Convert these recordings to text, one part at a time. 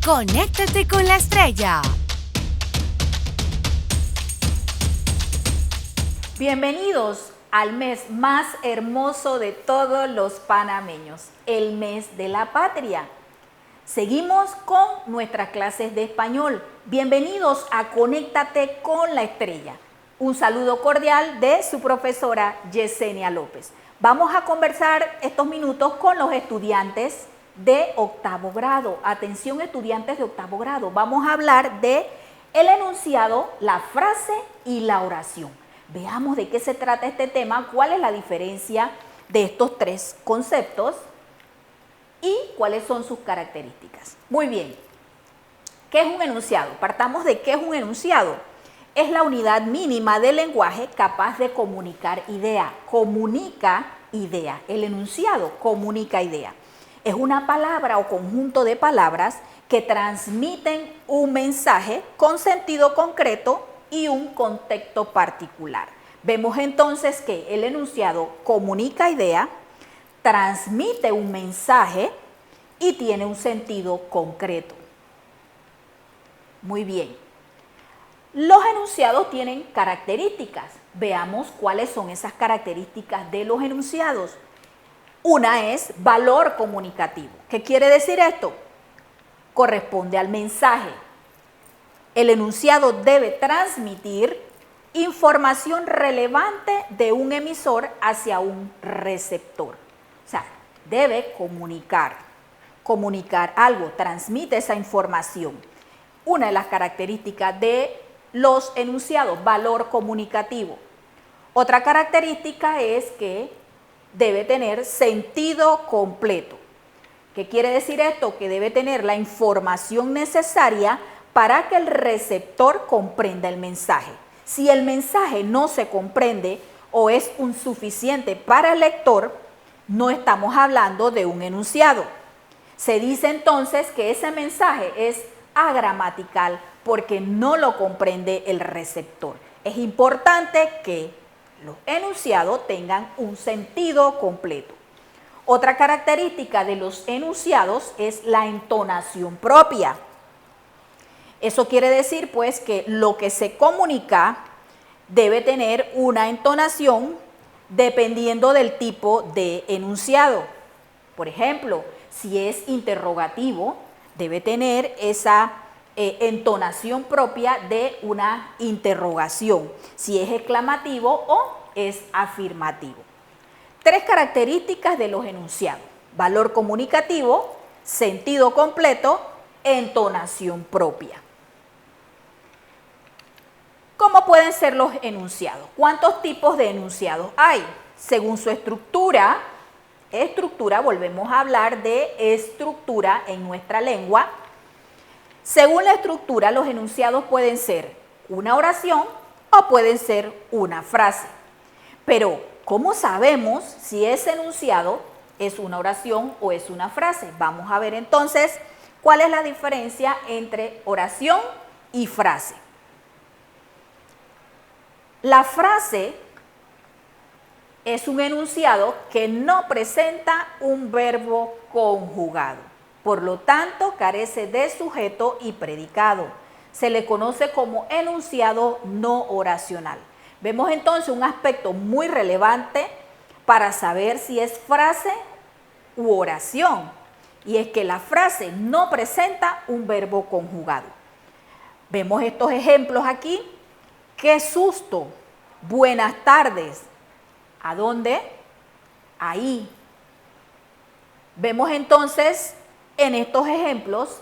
Conéctate con la estrella. Bienvenidos al mes más hermoso de todos los panameños, el mes de la patria. Seguimos con nuestras clases de español. Bienvenidos a Conéctate con la estrella. Un saludo cordial de su profesora Yesenia López. Vamos a conversar estos minutos con los estudiantes de octavo grado. Atención, estudiantes de octavo grado. Vamos a hablar de el enunciado, la frase y la oración. Veamos de qué se trata este tema, cuál es la diferencia de estos tres conceptos y cuáles son sus características. Muy bien, ¿qué es un enunciado? Partamos de qué es un enunciado. Es la unidad mínima del lenguaje capaz de comunicar idea. Comunica idea. El enunciado comunica idea. Es una palabra o conjunto de palabras que transmiten un mensaje con sentido concreto y un contexto particular. Vemos entonces que el enunciado comunica idea, transmite un mensaje y tiene un sentido concreto. Muy bien. Los enunciados tienen características. Veamos cuáles son esas características de los enunciados. Una es valor comunicativo. ¿Qué quiere decir esto? Corresponde al mensaje. El enunciado debe transmitir información relevante de un emisor hacia un receptor. O sea, debe comunicar algo, transmite esa información. Una de las características de los enunciados, valor comunicativo. Otra característica es que debe tener sentido completo. ¿Qué quiere decir esto? Que debe tener la información necesaria para que el receptor comprenda el mensaje. Si el mensaje no se comprende o es insuficiente para el lector, no estamos hablando de un enunciado. Se dice entonces que ese mensaje es agramatical porque no lo comprende el receptor. Es importante que los enunciados tengan un sentido completo. Otra característica de los enunciados es la entonación propia. Eso quiere decir pues que lo que se comunica debe tener una entonación dependiendo del tipo de enunciado. Por ejemplo, si es interrogativo, debe tener esa entonación propia de una interrogación, si es exclamativo o es afirmativo. Tres características de los enunciados: valor comunicativo, sentido completo, entonación propia. ¿Cómo pueden ser los enunciados? ¿Cuántos tipos de enunciados hay? Según su estructura, volvemos a hablar de estructura en nuestra lengua. Según la estructura, los enunciados pueden ser una oración o pueden ser una frase. Pero, ¿cómo sabemos si ese enunciado es una oración o es una frase? Vamos a ver entonces cuál es la diferencia entre oración y frase. La frase es un enunciado que no presenta un verbo conjugado. Por lo tanto, carece de sujeto y predicado. Se le conoce como enunciado no oracional. Vemos entonces un aspecto muy relevante para saber si es frase u oración. Y es que la frase no presenta un verbo conjugado. Vemos estos ejemplos aquí. ¡Qué susto! Buenas tardes. ¿A dónde? Ahí. Vemos entonces en estos ejemplos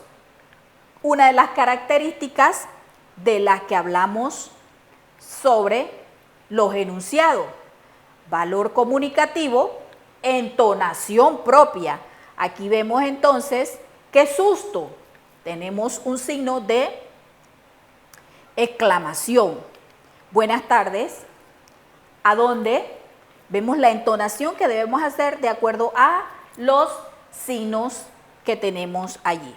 una de las características de las que hablamos sobre los enunciados: valor comunicativo, entonación propia. Aquí vemos entonces qué susto. Tenemos un signo de exclamación. Buenas tardes. ¿A dónde? Vemos la entonación que debemos hacer de acuerdo a los signos que tenemos allí.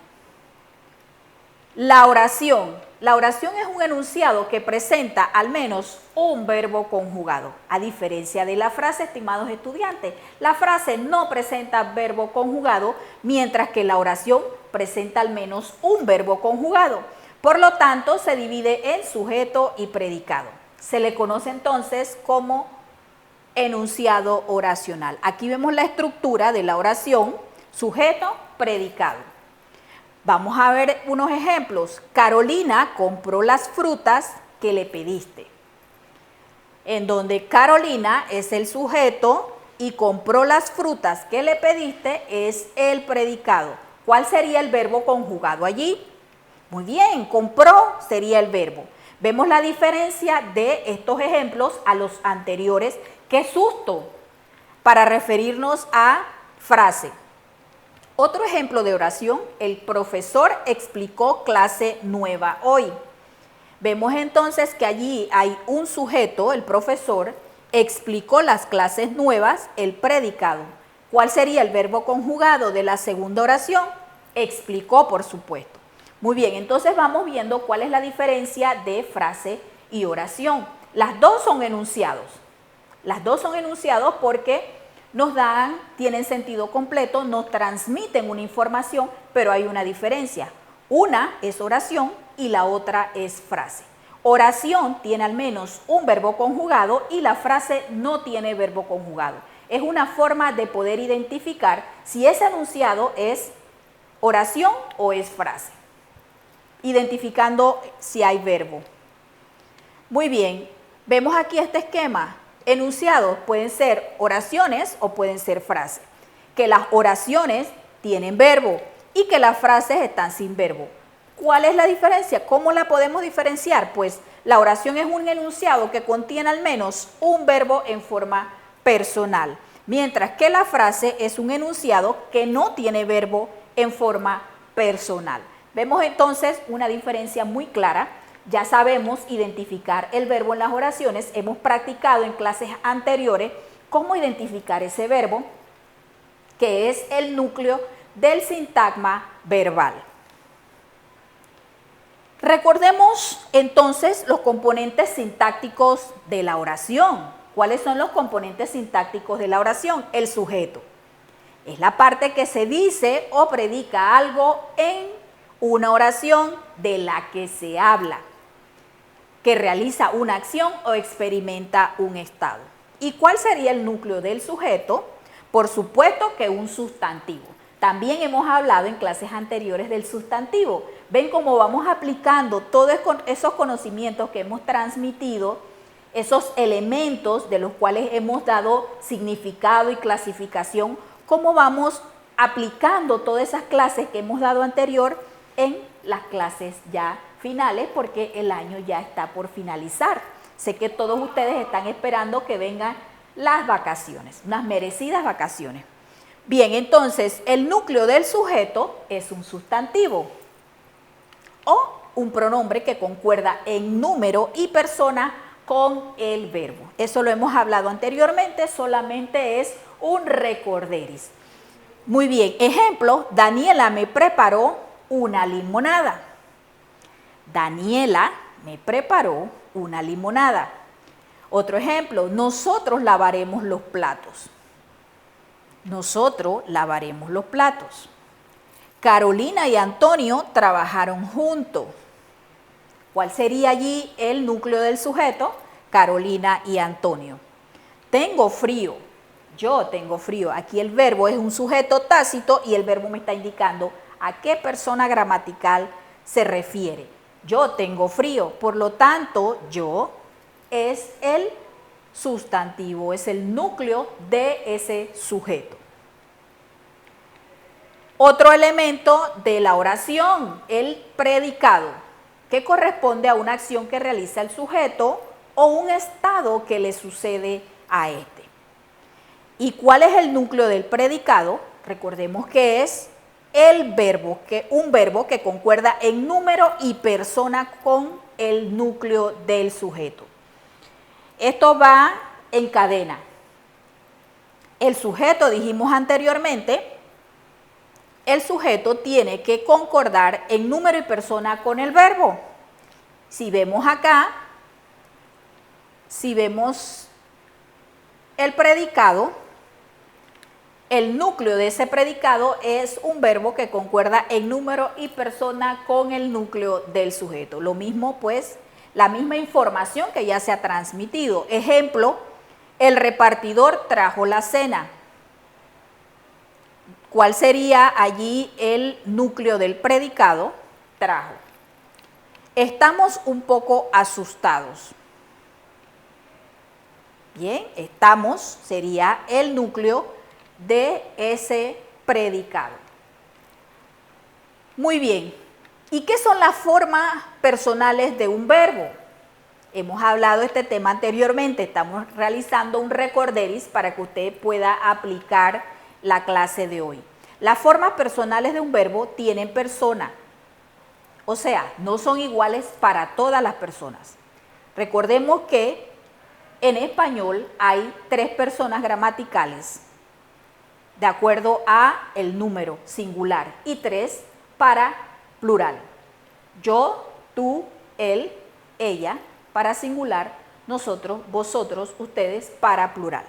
La oración La oración es un enunciado que presenta al menos un verbo conjugado, a diferencia de la frase, estimados estudiantes. La frase no presenta verbo conjugado, mientras que la oración presenta al menos un verbo conjugado. Por lo tanto, se divide en sujeto y predicado. Se le conoce entonces como enunciado oracional. Aquí vemos la estructura de la oración, sujeto, predicado. Vamos a ver unos ejemplos. Carolina compró las frutas que le pediste. En donde Carolina es el sujeto y compró las frutas que le pediste es el predicado. ¿Cuál sería el verbo conjugado allí? Muy bien, compró sería el verbo. Vemos la diferencia de estos ejemplos a los anteriores. ¡Qué susto! Para referirnos a frase. Otro ejemplo de oración, el profesor explicó clase nueva hoy. Vemos entonces que allí hay un sujeto, el profesor, explicó las clases nuevas, el predicado. ¿Cuál sería el verbo conjugado de la segunda oración? Explicó, por supuesto. Muy bien, entonces vamos viendo cuál es la diferencia de frase y oración. Las dos son enunciados. Las dos son enunciados porque tienen sentido completo, nos transmiten una información, pero hay una diferencia. Una es oración y la otra es frase. Oración tiene al menos un verbo conjugado y la frase no tiene verbo conjugado. Es una forma de poder identificar si ese enunciado es oración o es frase, identificando si hay verbo. Muy bien, vemos aquí este esquema. Enunciados pueden ser oraciones o pueden ser frases. Que las oraciones tienen verbo y que las frases están sin verbo. ¿Cuál es la diferencia? ¿Cómo la podemos diferenciar? Pues la oración es un enunciado que contiene al menos un verbo en forma personal, mientras que la frase es un enunciado que no tiene verbo en forma personal. Vemos entonces una diferencia muy clara. Ya sabemos identificar el verbo en las oraciones, hemos practicado en clases anteriores cómo identificar ese verbo, que es el núcleo del sintagma verbal. Recordemos entonces los componentes sintácticos de la oración. ¿Cuáles son los componentes sintácticos de la oración? El sujeto. Es la parte que se dice o predica algo en una oración de la que se habla, que realiza una acción o experimenta un estado. ¿Y cuál sería el núcleo del sujeto? Por supuesto que un sustantivo. También hemos hablado en clases anteriores del sustantivo. Ven cómo vamos aplicando todos esos conocimientos que hemos transmitido, esos elementos de los cuales hemos dado significado y clasificación, cómo vamos aplicando todas esas clases que hemos dado anterior en las clases ya finales, porque el año ya está por finalizar. Sé que todos ustedes están esperando que vengan las vacaciones, unas merecidas vacaciones. Bien, entonces el núcleo del sujeto es un sustantivo o un pronombre que concuerda en número y persona con el verbo. Eso lo hemos hablado anteriormente, solamente es un recorderis. Muy bien, ejemplo, Daniela me preparó una limonada. Daniela me preparó una limonada. Otro ejemplo, nosotros lavaremos los platos. Nosotros lavaremos los platos. Carolina y Antonio trabajaron juntos. ¿Cuál sería allí el núcleo del sujeto? Carolina y Antonio. Tengo frío. Yo tengo frío. Aquí el verbo es un sujeto tácito y el verbo me está indicando a qué persona gramatical se refiere. Yo tengo frío, por lo tanto, yo es el sustantivo, es el núcleo de ese sujeto. Otro elemento de la oración, el predicado, que corresponde a una acción que realiza el sujeto o un estado que le sucede a este. ¿Y cuál es el núcleo del predicado? Recordemos que es un verbo que concuerda en número y persona con el núcleo del sujeto. Esto va en cadena. El sujeto, dijimos anteriormente, el sujeto tiene que concordar en número y persona con el verbo. Si vemos acá, si vemos el predicado, el núcleo de ese predicado es un verbo que concuerda en número y persona con el núcleo del sujeto. Lo mismo, pues, la misma información que ya se ha transmitido. Ejemplo, el repartidor trajo la cena. ¿Cuál sería allí el núcleo del predicado? Trajo. Estamos un poco asustados. Bien, estamos sería el núcleo de ese predicado. Muy bien. ¿Y qué son las formas personales de un verbo? Hemos hablado de este tema anteriormente, estamos realizando un recorderis para que usted pueda aplicar la clase de hoy. Las formas personales de un verbo tienen persona, o sea, no son iguales para todas las personas. Recordemos que en español hay 3 personas gramaticales, de acuerdo a el número singular, y 3 para plural. Yo, tú, él, ella, para singular, nosotros, vosotros, ustedes, para plural.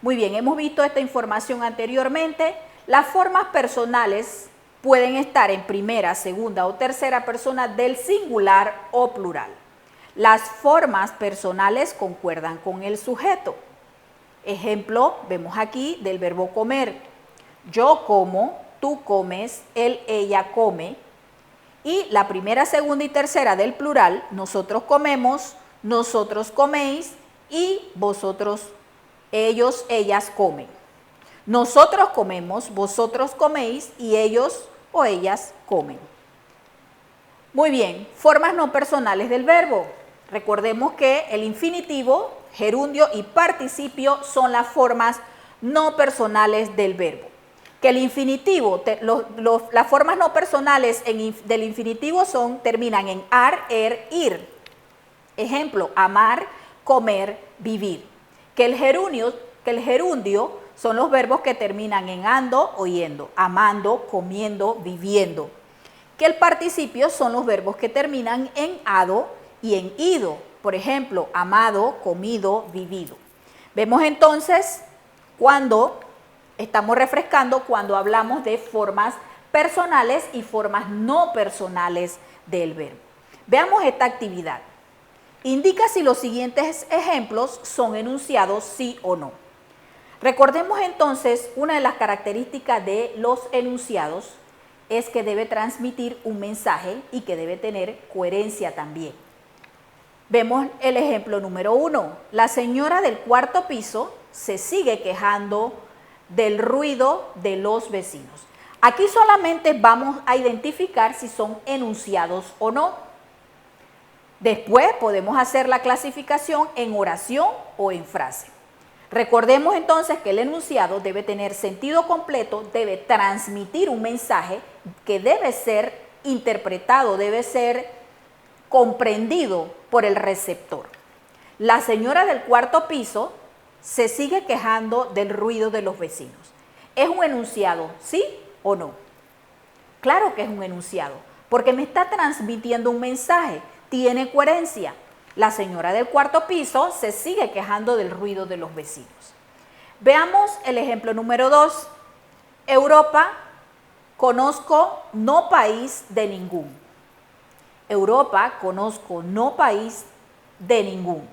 Muy bien, hemos visto esta información anteriormente. Las formas personales pueden estar en primera, segunda o tercera persona del singular o plural. Las formas personales concuerdan con el sujeto. Ejemplo, vemos aquí del verbo comer. Yo como, tú comes, él, ella come. Y la primera, segunda y tercera del plural, nosotros comemos, nosotros coméis y vosotros, ellos, ellas comen. Nosotros comemos, vosotros coméis y ellos o ellas comen. Muy bien, formas no personales del verbo. Recordemos que el infinitivo, gerundio y participio son las formas no personales del verbo. Que el infinitivo, las formas no personales del infinitivo terminan en ar, er, ir. Ejemplo, amar, comer, vivir. Que el gerundio son los verbos que terminan en ando o yendo, amando, comiendo, viviendo. Que el participio son los verbos que terminan en ado y en ido. Por ejemplo, amado, comido, vivido. Vemos entonces cuando estamos refrescando cuando hablamos de formas personales y formas no personales del verbo. Veamos esta actividad. Indica si los siguientes ejemplos son enunciados sí o no. Recordemos entonces, una de las características de los enunciados es que debe transmitir un mensaje y que debe tener coherencia también. Vemos el ejemplo número 1. La señora del cuarto piso se sigue quejando del ruido de los vecinos. Aquí solamente vamos a identificar si son enunciados o no. Después podemos hacer la clasificación en oración o en frase. Recordemos entonces que el enunciado debe tener sentido completo, debe transmitir un mensaje que debe ser interpretado, debe ser comprendido por el receptor. La señora del cuarto piso se sigue quejando del ruido de los vecinos. ¿Es un enunciado, sí o no? Claro que es un enunciado, porque me está transmitiendo un mensaje, tiene coherencia. La señora del cuarto piso se sigue quejando del ruido de los vecinos. Veamos el ejemplo número 2. Europa, conozco, no país de ningún. Europa, conozco, no país de ningún.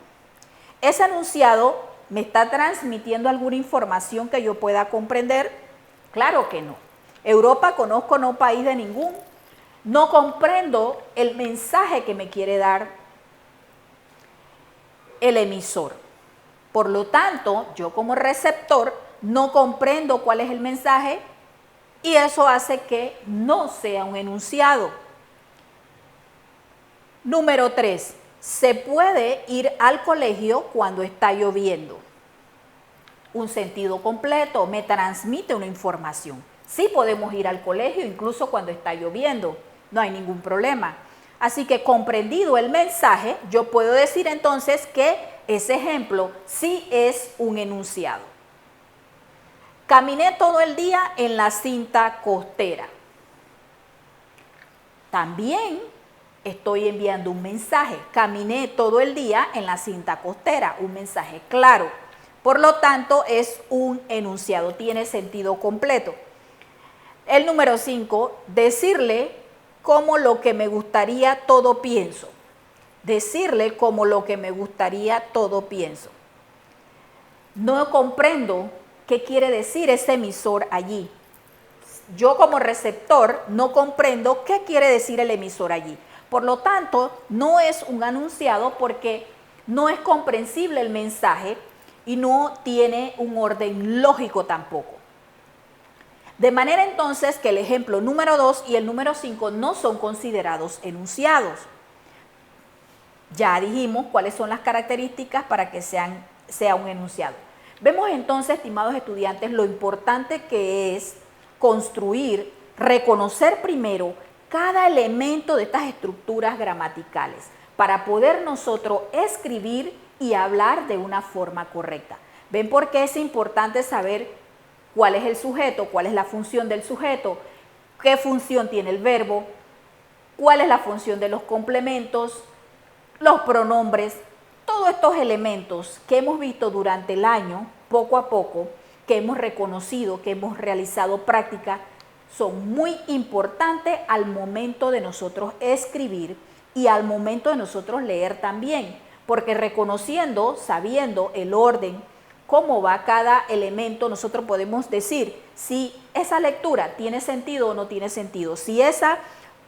Ese enunciado me está transmitiendo alguna información que yo pueda comprender. Claro que no. Europa, conozco, no país de ningún. No comprendo el mensaje que me quiere dar el emisor. Por lo tanto, yo como receptor no comprendo cuál es el mensaje y eso hace que no sea un enunciado. Número 3. Se puede ir al colegio cuando está lloviendo. Un sentido completo, me transmite una información. Sí podemos ir al colegio incluso cuando está lloviendo, no hay ningún problema. Así que comprendido el mensaje, yo puedo decir entonces que ese ejemplo sí es un enunciado. Caminé todo el día en la cinta costera. También Estoy enviando un mensaje. Caminé todo el día en la cinta costera, un mensaje claro. Por lo tanto, es un enunciado, tiene sentido completo. El número 5, decirle como lo que me gustaría todo pienso. Decirle como lo que me gustaría todo pienso. No comprendo qué quiere decir ese emisor allí. Yo como receptor no comprendo qué quiere decir el emisor allí. Por lo tanto, no es un enunciado porque no es comprensible el mensaje y no tiene un orden lógico tampoco. De manera entonces que el ejemplo número 2 y el número 5 no son considerados enunciados. Ya dijimos cuáles son las características para que sea un enunciado. Vemos entonces, estimados estudiantes, lo importante que es construir, reconocer primero cada elemento de estas estructuras gramaticales para poder nosotros escribir y hablar de una forma correcta. ¿Ven por qué es importante saber cuál es el sujeto, cuál es la función del sujeto, qué función tiene el verbo, cuál es la función de los complementos, los pronombres? Todos estos elementos que hemos visto durante el año, poco a poco, que hemos reconocido, que hemos realizado práctica, son muy importantes al momento de nosotros escribir y al momento de nosotros leer también, porque reconociendo, sabiendo el orden, cómo va cada elemento, nosotros podemos decir si esa lectura tiene sentido o no tiene sentido, si ese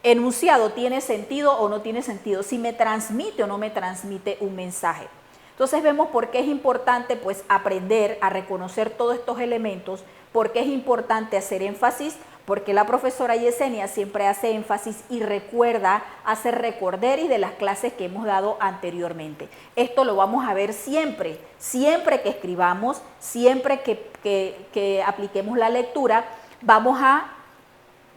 enunciado tiene sentido o no tiene sentido, si me transmite o no me transmite un mensaje. Entonces vemos por qué es importante pues aprender a reconocer todos estos elementos, por qué es importante hacer énfasis, porque la profesora Yesenia siempre hace énfasis y recuerda, hace recorderis de las clases que hemos dado anteriormente. Esto lo vamos a ver siempre, siempre que escribamos, siempre que apliquemos la lectura, vamos a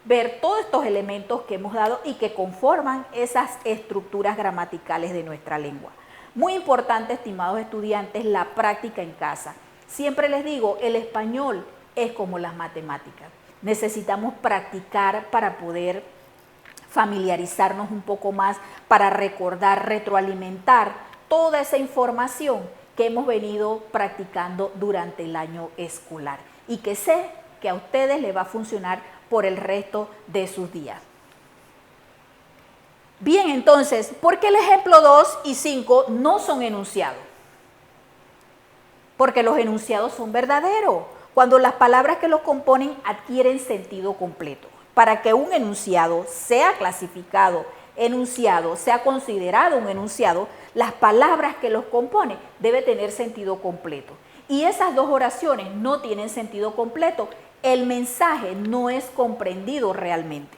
ver todos estos elementos que hemos dado y que conforman esas estructuras gramaticales de nuestra lengua. Muy importante, estimados estudiantes, la práctica en casa. Siempre les digo, el español es como las matemáticas. Necesitamos practicar para poder familiarizarnos un poco más, para recordar, retroalimentar toda esa información que hemos venido practicando durante el año escolar y que sé que a ustedes les va a funcionar por el resto de sus días. Bien, entonces, ¿por qué el ejemplo 2 y 5 no son enunciados? Porque los enunciados son verdaderos, cuando las palabras que los componen adquieren sentido completo. Para que un enunciado sea clasificado, enunciado, sea considerado un enunciado, las palabras que los componen deben tener sentido completo. Y esas dos oraciones no tienen sentido completo, el mensaje no es comprendido realmente.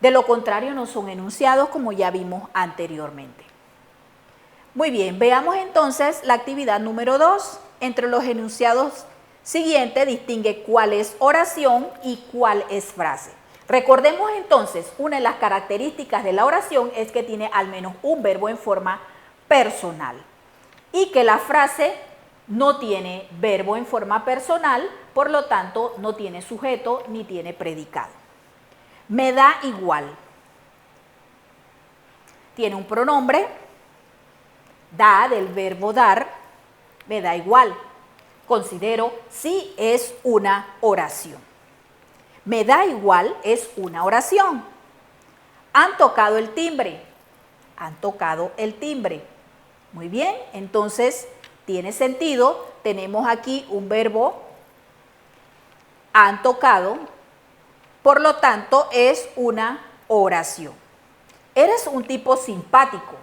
De lo contrario, no son enunciados como ya vimos anteriormente. Muy bien, veamos entonces la actividad número 2. Entre los enunciados siguientes distingue cuál es oración y cuál es frase. Recordemos entonces, una de las características de la oración es que tiene al menos un verbo en forma personal y que la frase no tiene verbo en forma personal, por lo tanto no tiene sujeto ni tiene predicado. Me da igual. Tiene un pronombre, da del verbo dar, me da igual. Considero si es una oración. Me da igual es una oración. Han tocado el timbre. Han tocado el timbre. Muy bien, entonces tiene sentido. Tenemos aquí un verbo, han tocado. Por lo tanto, es una oración. Eres un tipo simpático.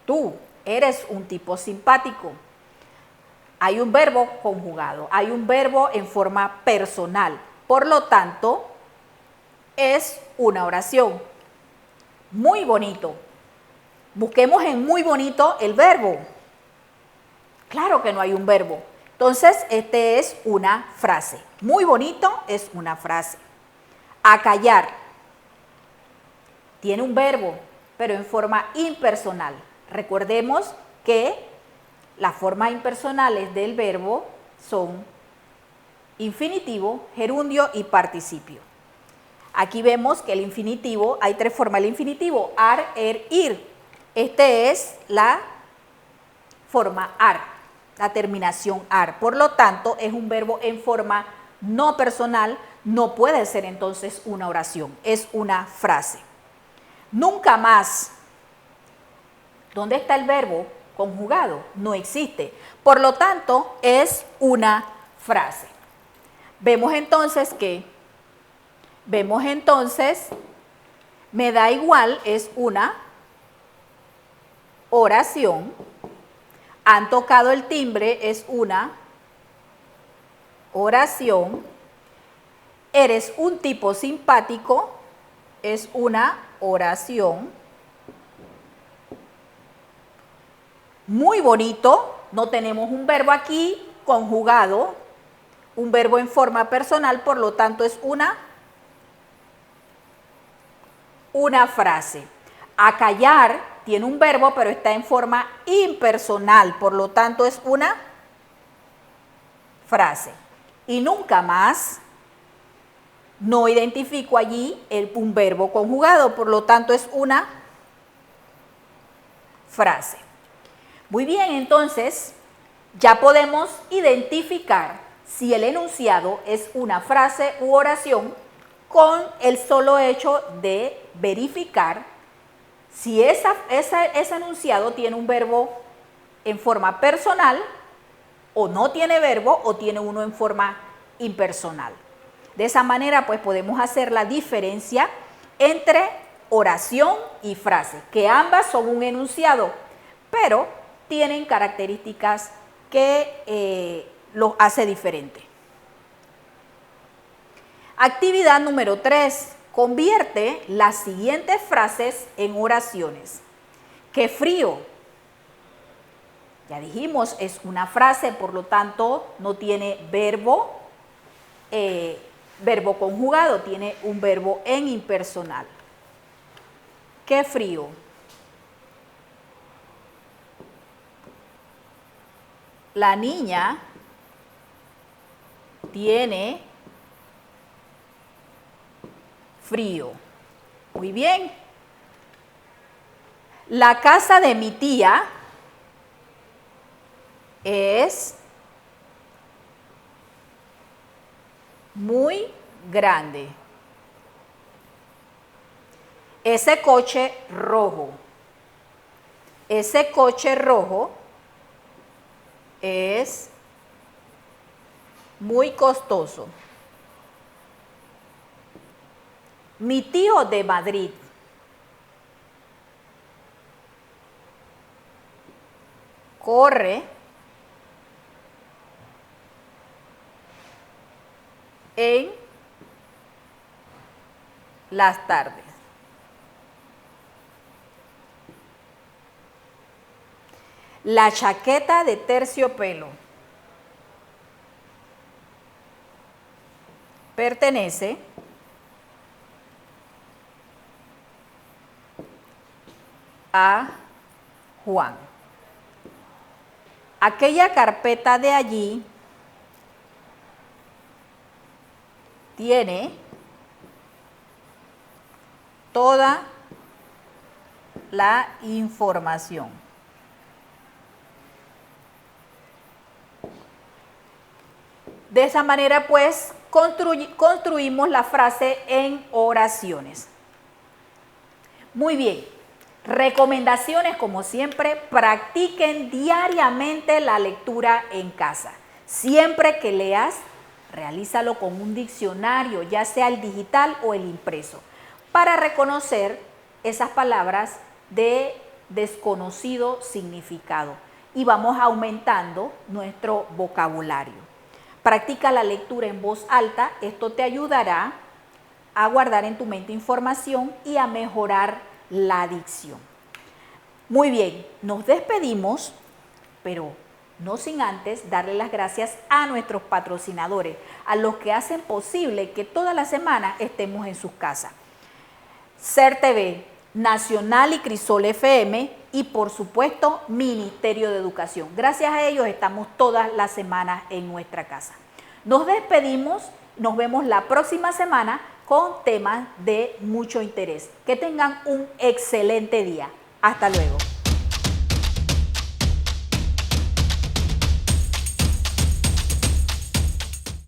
Tú eres un tipo simpático. Hay un verbo conjugado, hay un verbo en forma personal. Por lo tanto, es una oración. Muy bonito. Busquemos en muy bonito el verbo. Claro que no hay un verbo. Entonces, este es una frase. Muy bonito es una frase. Acallar. Tiene un verbo, pero en forma impersonal. Recordemos que las formas impersonales del verbo son infinitivo, gerundio y participio. Aquí vemos que el infinitivo, hay tres formas del infinitivo, ar, ir. Este es la forma ar, la terminación ar. Por lo tanto, es un verbo en forma no personal, no puede ser entonces una oración, es una frase. Nunca más. ¿Dónde está el verbo conjugado? No existe. Por lo tanto, es una frase. Vemos entonces, me da igual, es una oración. Han tocado el timbre, es una oración. Eres un tipo simpático, es una oración. Muy bonito, no tenemos un verbo aquí conjugado, un verbo en forma personal, por lo tanto es una frase. Acallar tiene un verbo, pero está en forma impersonal, por lo tanto es una frase. Y nunca más, no identifico allí un verbo conjugado, por lo tanto es una frase. Muy bien, entonces ya podemos identificar si el enunciado es una frase u oración con el solo hecho de verificar si ese enunciado tiene un verbo en forma personal o no tiene verbo o tiene uno en forma impersonal. De esa manera pues podemos hacer la diferencia entre oración y frase, que ambas son un enunciado, pero tienen características que los hace diferente. Actividad número 3. Convierte las siguientes frases en oraciones. ¡Qué frío! Ya dijimos, es una frase, por lo tanto no tiene verbo conjugado, tiene un verbo en impersonal. ¡Qué frío! La niña tiene frío. Muy bien. La casa de mi tía es muy grande. Ese coche rojo es muy costoso. Mi tío de Madrid corre en las tardes. La chaqueta de terciopelo pertenece a Juan. Aquella carpeta de allí tiene toda la información. De esa manera, pues, construimos la frase en oraciones. Muy bien. Recomendaciones, como siempre, practiquen diariamente la lectura en casa. Siempre que leas, realízalo con un diccionario, ya sea el digital o el impreso, para reconocer esas palabras de desconocido significado y vamos aumentando nuestro vocabulario. Practica la lectura en voz alta, esto te ayudará a guardar en tu mente información y a mejorar la dicción. Muy bien, nos despedimos, pero no sin antes darle las gracias a nuestros patrocinadores, a los que hacen posible que toda la semana estemos en sus casas. SER TV, Nacional y Crisol FM y por supuesto Ministerio de Educación. Gracias a ellos estamos todas las semanas en nuestra casa. Nos despedimos, nos vemos la próxima semana con temas de mucho interés. Que tengan un excelente día. Hasta luego.